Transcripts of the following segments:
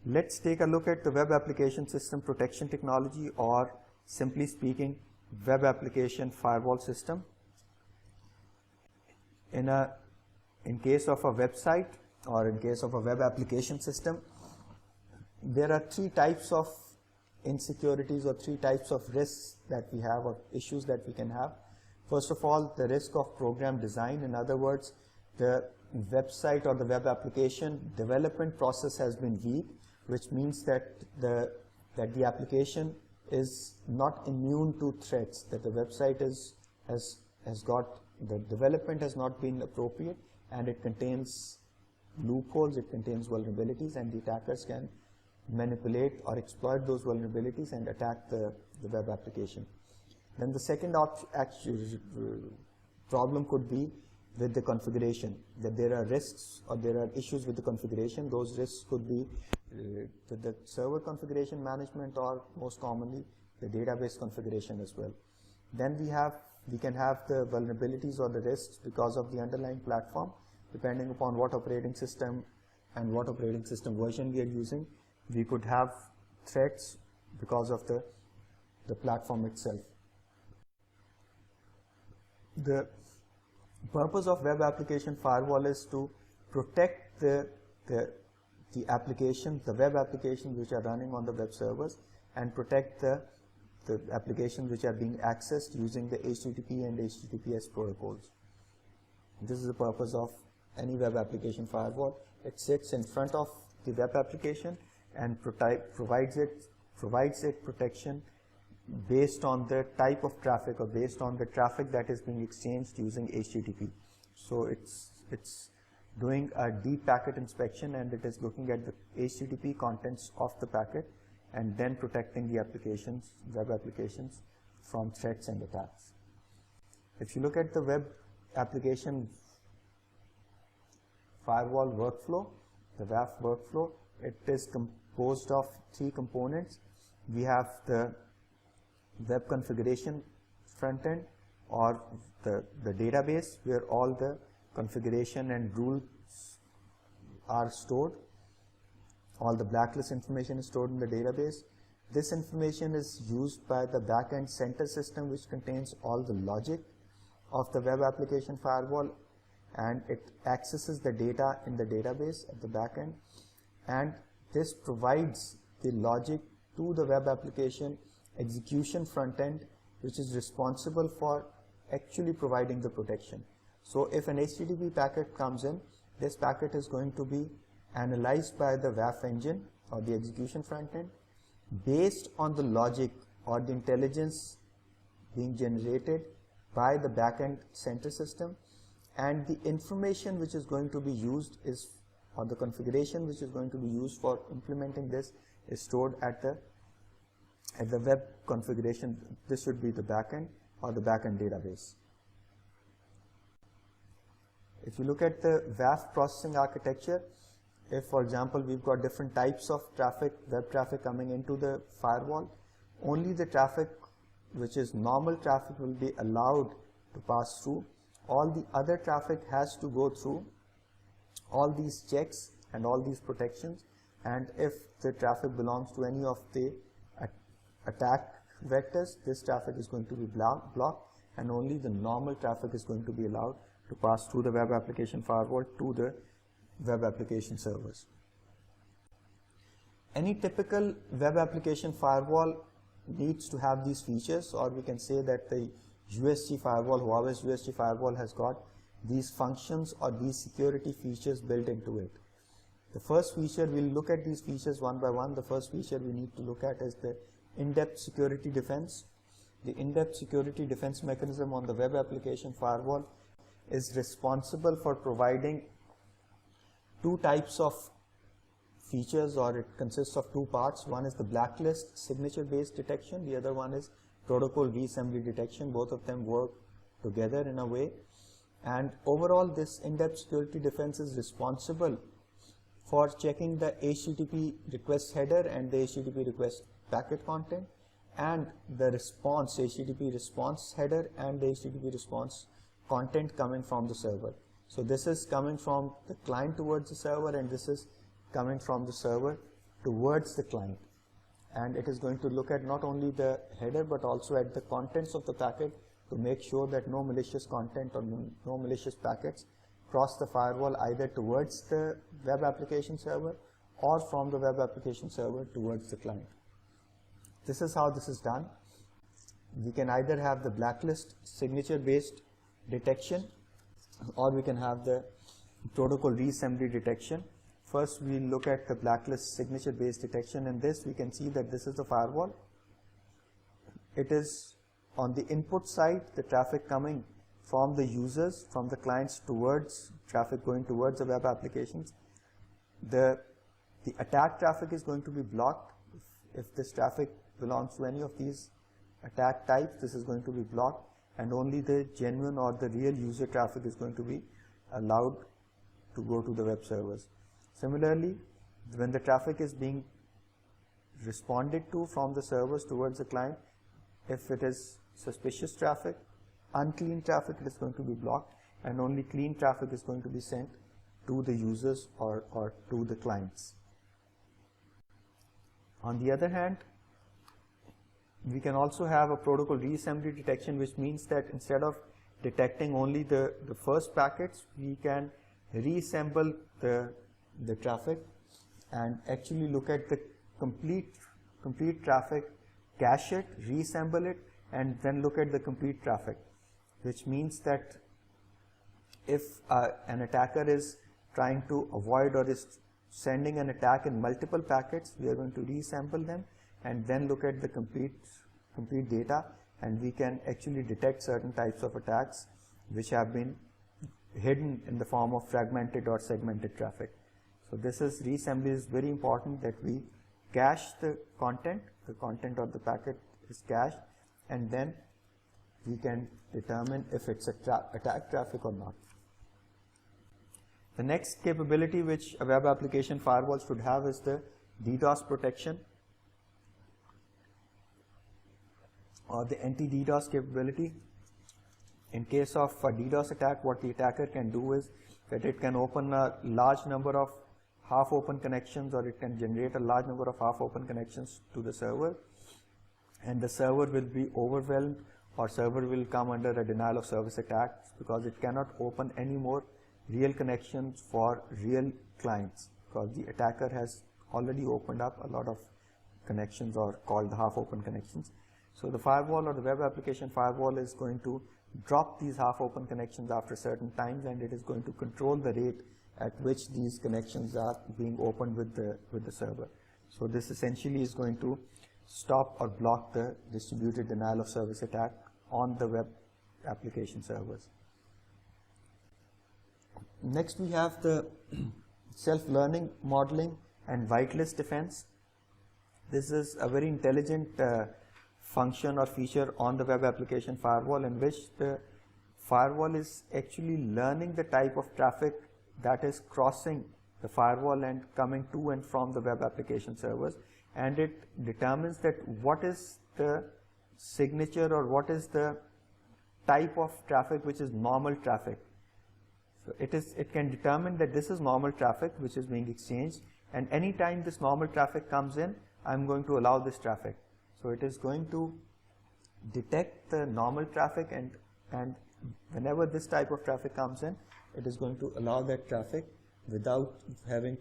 Let's take a look at the web application system protection technology, or simply speaking, web application firewall system. In case of a website or in case of a web application system, there are three types of insecurities or three types of risks that we have, or issues that we can have. First of all, the risk of program design. In other words, the website or the web application development process has been weak, which means that the application is not immune to threats, that the website has got, the development has not been appropriate, and it contains loopholes, it contains vulnerabilities, and the attackers can manipulate or exploit those vulnerabilities and attack the web application. Then the second problem could be with the configuration, that there are risks or there are issues with the configuration. Those risks could be with the server configuration management, or most commonly the database configuration as well. Then we can have the vulnerabilities or the risks because of the underlying platform, depending upon what operating system and what operating system version we are using. We could have threats because of the platform itself. The purpose of web application firewall is to protect the application, the web applications which are running on the web servers, and protect the applications which are being accessed using the HTTP and HTTPS protocols. This is the purpose of any web application firewall. It sits in front of the web application and provides it protection based on the type of traffic, or based on the traffic that is being exchanged using HTTP. So it's doing a deep packet inspection, and it is looking at the HTTP contents of the packet and then protecting the applications, web applications, from threats and attacks. If you look at the web application firewall workflow, the WAF workflow, it is composed of three components. We have the web configuration front end, or the database, where all the configuration and rules are stored. All the blacklist information is stored in the database. This information is used by the backend center system, which contains all the logic of the web application firewall, and it accesses the data in the database at the backend, and this provides the logic to the web application execution front end, which is responsible for actually providing the protection. So if an HTTP packet comes in, this packet is going to be analyzed by the WAF engine or the execution front end based on the logic or the intelligence being generated by the backend center system, and the information which is going to be used is, or the configuration which is going to be used for implementing this, is stored at the web configuration. This should be the backend or the backend database. If you look at the WAF processing architecture, if for example we've got different types of traffic, web traffic coming into the firewall, only the traffic which is normal traffic will be allowed to pass through. All the other traffic has to go through all these checks and all these protections, and if the traffic belongs to any of the attack vectors, this traffic is going to be blocked, and only the normal traffic is going to be allowed to pass through the web application firewall to the web application servers. Any typical web application firewall needs to have these features, or we can say that the USG firewall, Huawei's USG firewall, has got these functions or these security features built into it. The first feature, we'll look at these features one by one. The first feature we need to look at is the in-depth security defense. The in-depth security defense mechanism on the web application firewall is responsible for providing two types of features, or it consists of two parts. One is the blacklist signature-based detection. The other one is protocol reassembly detection. Both of them work together in a way. And overall, this in-depth security defense is responsible for checking the HTTP request header and the HTTP request packet content, and the response, HTTP response header and the HTTP response content coming from the server. So this is coming from the client towards the server, and this is coming from the server towards the client, and it is going to look at not only the header but also at the contents of the packet to make sure that no malicious content or no malicious packets cross the firewall either towards the web application server or from the web application server towards the client. This is how this is done. We can either have the blacklist signature based detection, or we can have the protocol reassembly detection. First we look at the blacklist signature based detection. In this we can see that this is the firewall. It is on the input side, the traffic coming from the users, from the clients towards traffic going towards the web applications. The attack traffic is going to be blocked. If this traffic belongs to any of these attack types, this is going to be blocked, and only the genuine or the real user traffic is going to be allowed to go to the web servers. Similarly, when the traffic is being responded to from the servers towards the client, if it is suspicious traffic, unclean traffic, it is going to be blocked, and only clean traffic is going to be sent to the users or to the clients. On the other hand, we can also have a protocol reassembly detection, which means that instead of detecting only the first packets, we can reassemble the traffic and actually look at the complete traffic, cache it, reassemble it, and then look at the complete traffic, which means that if an attacker is trying to avoid or is sending an attack in multiple packets, we are going to reassemble them and then look at the complete data, and we can actually detect certain types of attacks which have been hidden in the form of fragmented or segmented traffic. So this is reassembly is very important, that we cache the content of the packet is cached, and then we can determine if it's attack traffic or not. The next capability which a web application firewall should have is the DDoS protection, or the anti-DDoS capability. In case of a DDoS attack, what the attacker can do is that it can open a large number of half-open connections, or it can generate a large number of half-open connections to the server, and the server will be overwhelmed, or server will come under a denial of service attack because it cannot open any more real connections for real clients, because the attacker has already opened up a lot of connections, or called the half-open connections. So the firewall or the web application firewall is going to drop these half-open connections after certain times, and it is going to control the rate at which these connections are being opened with the server. So this essentially is going to stop or block the distributed denial of service attack on the web application servers. Next we have the self-learning modeling and whitelist defense. This is a very intelligent function or feature on the web application firewall, in which the firewall is actually learning the type of traffic that is crossing the firewall and coming to and from the web application servers, and it determines that what is the signature or what is the type of traffic which is normal traffic. So it can determine that this is normal traffic which is being exchanged, and anytime this normal traffic comes in, I'm going to allow this traffic. So it is going to detect the normal traffic, and whenever this type of traffic comes in, it is going to allow that traffic without having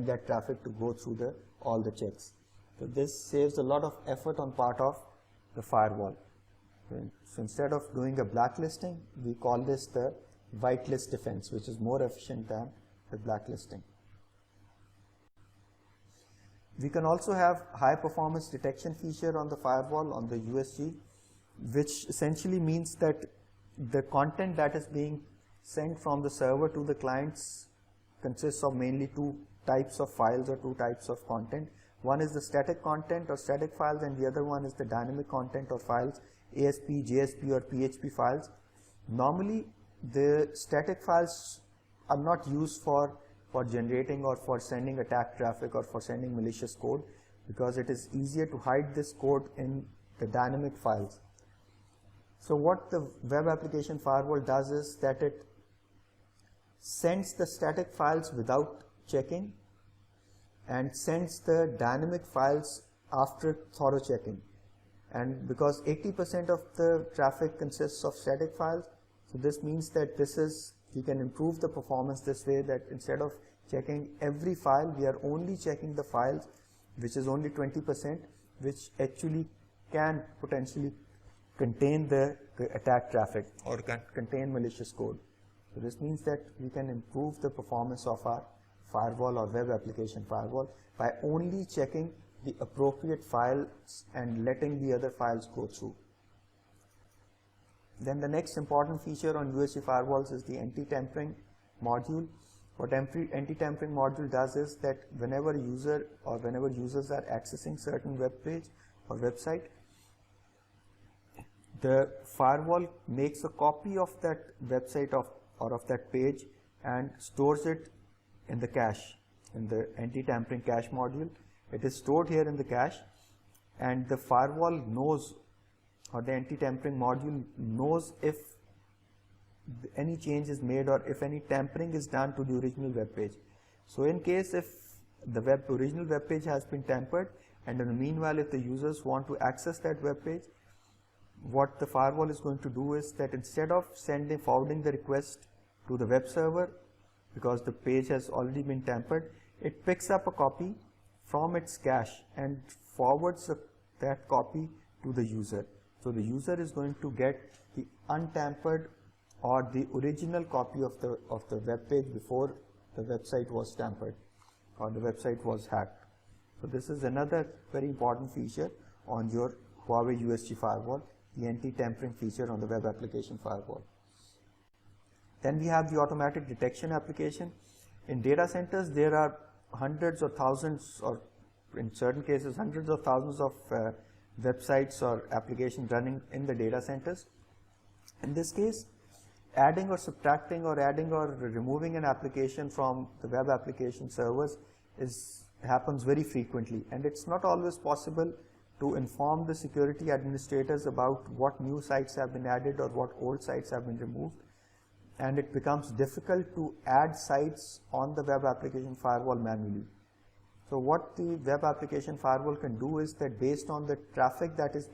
that traffic to go through all the checks. So this saves a lot of effort on part of the firewall. So instead of doing a blacklisting, we call this the whitelist defense, which is more efficient than the blacklisting. We can also have high performance detection feature on the firewall, on the USG, which essentially means that the content that is being sent from the server to the clients consists of mainly two types of files or two types of content. One is the static content or static files, and the other one is the dynamic content or files, ASP, JSP or PHP files. Normally the static files are not used for generating or for sending attack traffic or for sending malicious code, because it is easier to hide this code in the dynamic files. So what the web application firewall does is that it sends the static files without checking, and sends the dynamic files after thorough checking. And because 80% of the traffic consists of static files, so this means that we can improve the performance this way, that instead of checking every file, we are only checking the files which is only 20%, which actually can potentially contain the attack traffic or can contain malicious code. So this means that we can improve the performance of our firewall or web application firewall by only checking the appropriate files and letting the other files go through. Then the next important feature on USG firewalls is the anti-tampering module. What anti-tampering module does is that whenever users are accessing certain web page or website, the firewall makes a copy of that website or of that page and stores it in the cache, in the anti-tampering cache module. It is stored here in the cache, and the firewall knows, or the anti-tampering module knows, if any change is made or if any tampering is done to the original web page. So in case if the original web page has been tampered, and in the meanwhile if the users want to access that web page, what the firewall is going to do is that instead of forwarding the request to the web server, because the page has already been tampered, it picks up a copy from its cache and forwards that copy to the user. So the user is going to get the untampered or the original copy of the web page before the website was tampered or the website was hacked. So this is another very important feature on your Huawei USG firewall, the anti-tampering feature on the web application firewall. Then we have the automatic detection application. In data centers, there are hundreds or thousands, or in certain cases hundreds of thousands of websites or applications running in the data centers. In this case, adding or subtracting or adding or removing an application from the web application servers happens very frequently, and it's not always possible to inform the security administrators about what new sites have been added or what old sites have been removed, and it becomes difficult to add sites on the web application firewall manually. So what the web application firewall can do is that based on the traffic that is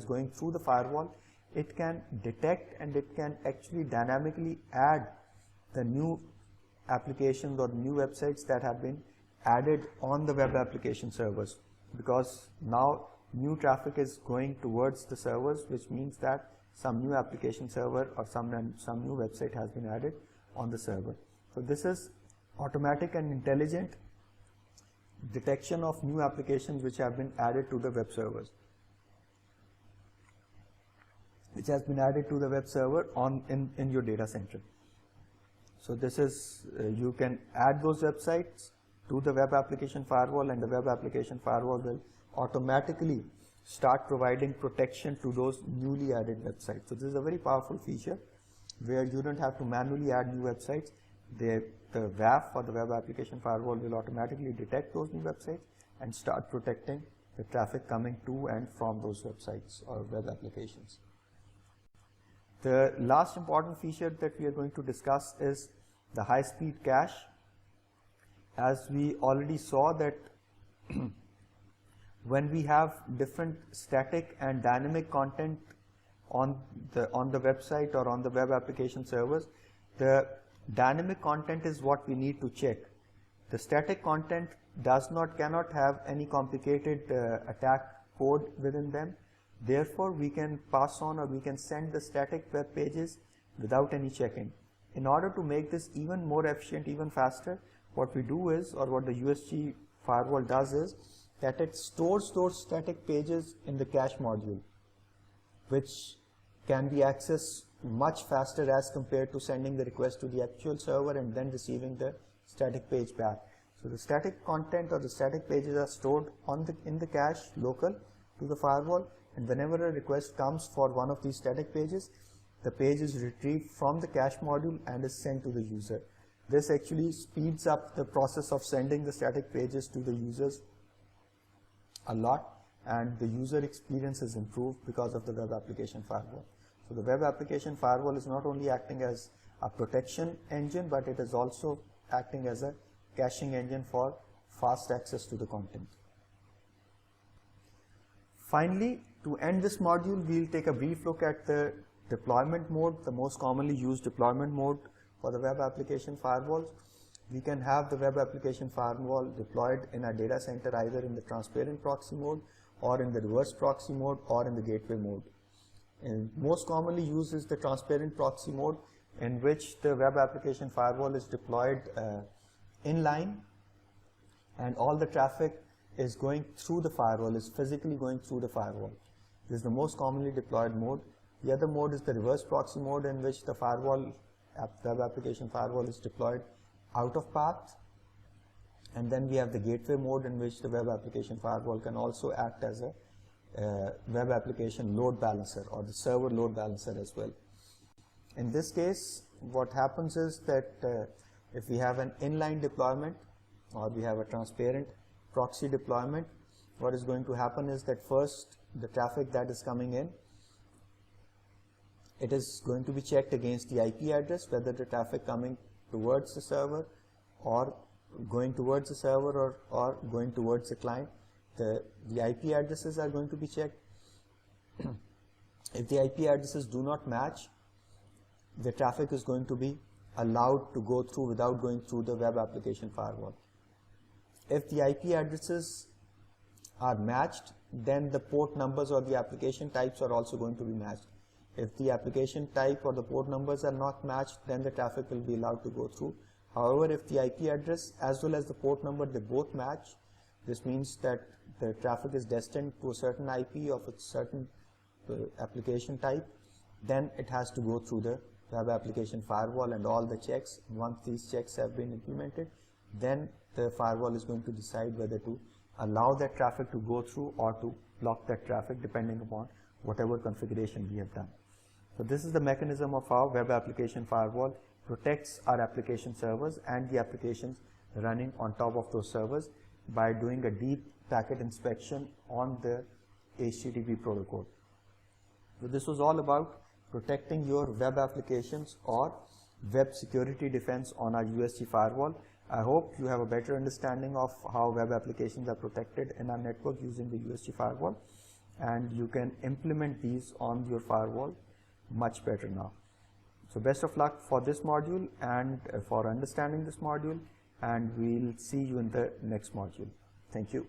going through the firewall, it can detect and it can actually dynamically add the new applications or new websites that have been added on the web application servers, because now new traffic is going towards the servers, which means that some new application server or some new website has been added on the server. So this is automatic and intelligent detection of new applications which have been added to the web servers, which has been added to the web server in your data center. So this is, you can add those websites to the web application firewall, and the web application firewall will automatically start providing protection to those newly added websites. So this is a very powerful feature where you don't have to manually add new websites. The WAF or the web application firewall will automatically detect those new websites and start protecting the traffic coming to and from those websites or web applications. The last important feature that we are going to discuss is the high-speed cache. As we already saw that when we have different static and dynamic content on the website or on the web application servers, the dynamic content is what we need to check. The static content cannot have any complicated attack code within them. Therefore, we can pass on or we can send the static web pages without any checking. In order to make this even more efficient, even faster, what we do is, or what the USG firewall does is, that it stores those static pages in the cache module, which can be accessed much faster as compared to sending the request to the actual server and then receiving the static page back. So the static content or the static pages are stored in the cache local to the firewall, and whenever a request comes for one of these static pages, the page is retrieved from the cache module and is sent to the user. This actually speeds up the process of sending the static pages to the users a lot, and the user experience is improved because of the web application firewall. So the web application firewall is not only acting as a protection engine, but it is also acting as a caching engine for fast access to the content. Finally, to end this module, we'll take a brief look at the deployment mode, the most commonly used deployment mode for the web application firewalls. We can have the web application firewall deployed in our data center either in the transparent proxy mode or in the reverse proxy mode or in the gateway mode. And most commonly used is the transparent proxy mode, in which the web application firewall is deployed inline, and all the traffic is going through the firewall, is physically going through the firewall. This is the most commonly deployed mode. The other mode is the reverse proxy mode, in which the web application firewall is deployed out of path. And then we have the gateway mode, in which the web application firewall can also act as a web application load balancer or the server load balancer as well. In this case, what happens is that if we have an inline deployment or we have a transparent proxy deployment, what is going to happen is that first the traffic that is coming in, it is going to be checked against the IP address, whether the traffic coming towards the server or going towards the server or going towards the client. The IP addresses are going to be checked. If the IP addresses do not match, the traffic is going to be allowed to go through without going through the web application firewall. If the IP addresses are matched, then the port numbers or the application types are also going to be matched. If the application type or the port numbers are not matched, then the traffic will be allowed to go through. However, if the IP address as well as the port number, they both match, this means that the traffic is destined to a certain IP of a certain application type, then it has to go through the web application firewall and all the checks. Once these checks have been implemented, then the firewall is going to decide whether to allow that traffic to go through or to block that traffic, depending upon whatever configuration we have done. So this is the mechanism of how web application firewall protects our application servers and the applications running on top of those servers by doing a deep packet inspection on the HTTP protocol. So this was all about protecting your web applications or web security defense on our USG firewall. I hope you have a better understanding of how web applications are protected in our network using the USG firewall, and you can implement these on your firewall much better now. So best of luck for this module and for understanding this module, and we'll see you in the next module. Thank you.